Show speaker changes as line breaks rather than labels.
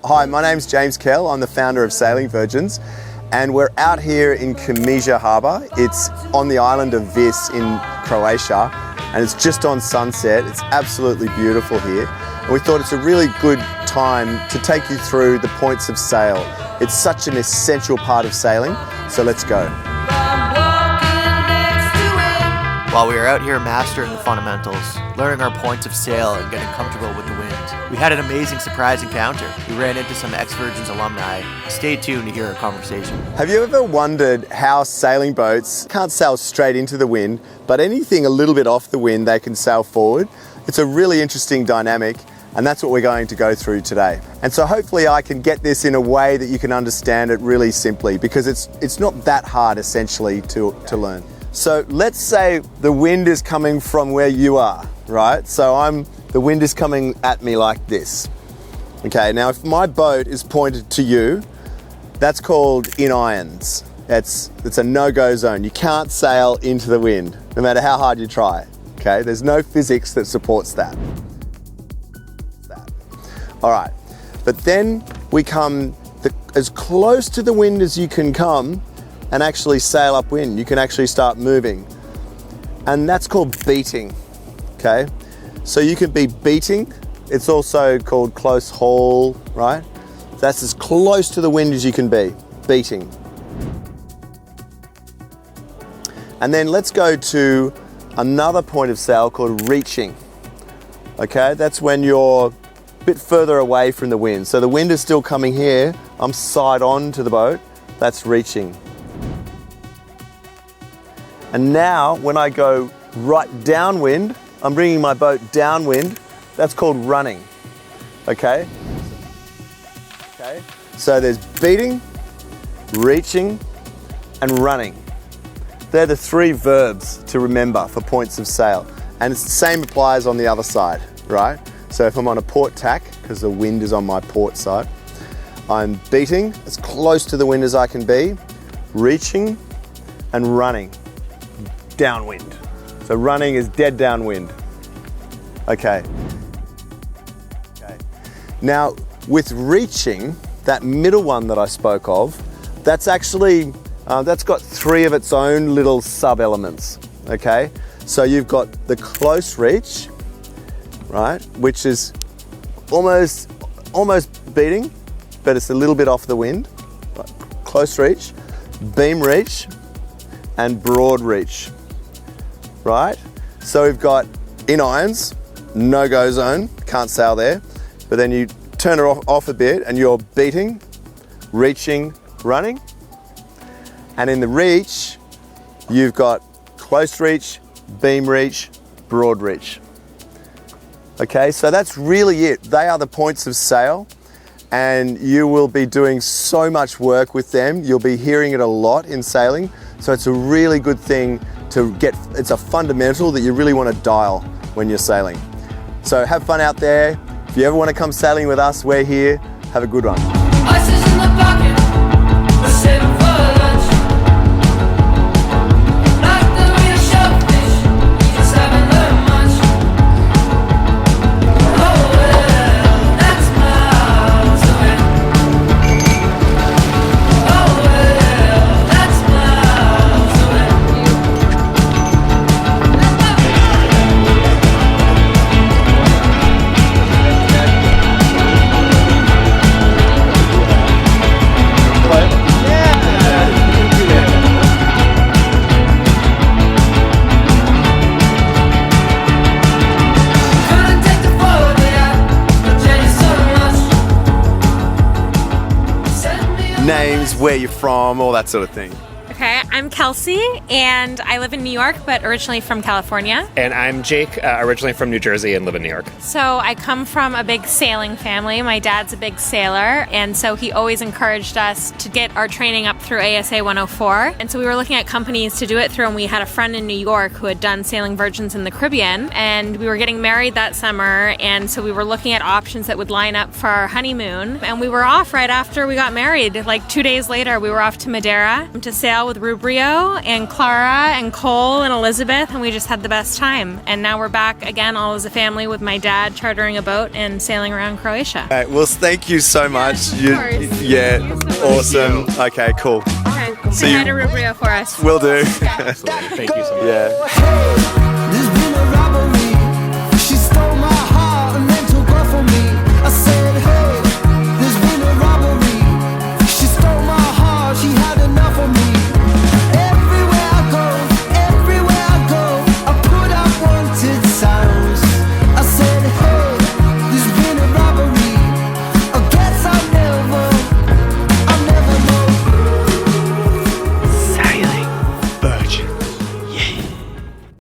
Hi, my name's James Kell. I'm the founder of Sailing Virgins, and we're out here in Croatia Harbour. It's on the island of Vis in Croatia, and it's just on sunset. It's absolutely beautiful here. And we thought it's a really good time to take you through the points of sail. It's such an essential part of sailing, so let's go.
While we were out here mastering the fundamentals, learning our points of sail and getting comfortable with the wind, we had an amazing surprise encounter. We ran into some ex-Virgins alumni. Stay tuned to hear our conversation.
Have you ever wondered how sailing boats can't sail straight into the wind, but anything a little bit off the wind they can sail forward? It's a really interesting dynamic, and that's what we're going to go through today. And so hopefully I can get this in a way that you can understand it really simply, because it's not that hard essentially to learn. So let's say the wind is coming from where you are, right? So the wind is coming at me like this. Okay, now if my boat is pointed to you, that's called in irons. It's a no-go zone. You can't sail into the wind, no matter how hard you try. Okay, there's no physics that supports that. All right, but then we come as close to the wind as you can come and actually sail upwind. You can actually start moving. And that's called beating, okay? So you can be beating. It's also called close haul, right? That's as close to the wind as you can be, beating. And then let's go to another point of sail called reaching, okay? That's when you're a bit further away from the wind. So the wind is still coming here. I'm side on to the boat. That's reaching. And now when I go right downwind, I'm bringing my boat downwind. That's called running, okay? Okay. So there's beating, reaching, and running. They're the three verbs to remember for points of sail. And it's the same applies on the other side, right? So if I'm on a port tack, because the wind is on my port side, I'm beating as close to the wind as I can be, reaching and running downwind. So running is dead downwind. Okay. Now with reaching, that middle one that I spoke of, that's actually, that's got three of its own little sub-elements, okay? So you've got the close reach, right, which is almost beating, but it's a little bit off the wind. Right. Close reach, beam reach, and broad reach, right? So we've got in irons, no-go zone, can't sail there, but then you turn it off a bit and you're beating, reaching, running. And in the reach, you've got close reach, beam reach, broad reach. Okay, so that's really it. They are the points of sail, and you will be doing so much work with them. You'll be hearing it a lot in sailing, so it's a really good thing to get. It's a fundamental that you really want to dial when you're sailing. So have fun out there. If you ever want to come sailing with us, we're here. Have a good one. Names, where you're from, all that sort of thing.
Okay, I'm Kelsey, and I live in New York, but originally from California.
And I'm Jake, originally from New Jersey and live in New York.
So I come from a big sailing family. My dad's a big sailor, and so he always encouraged us to get our training up through ASA 104. And so we were looking at companies to do it through, and we had a friend in New York who had done Sailing Virgins in the Caribbean, and we were getting married that summer, and so we were looking at options that would line up for our honeymoon. And we were off right after we got married. Like 2 days later, we were off to Madeira to sail sail with Rubrio and Clara and Cole and Elizabeth, and we just had the best time. And now we're back again, all as a family, with my dad chartering a boat and sailing around Croatia.
All right, well, thank you so much.
Of course.
Yeah,
Thank you so much.
awesome. Okay, cool.
Okay,
See
say hi
you.
to Rubrio for us.
Will do.
Thank you so much.
Yeah.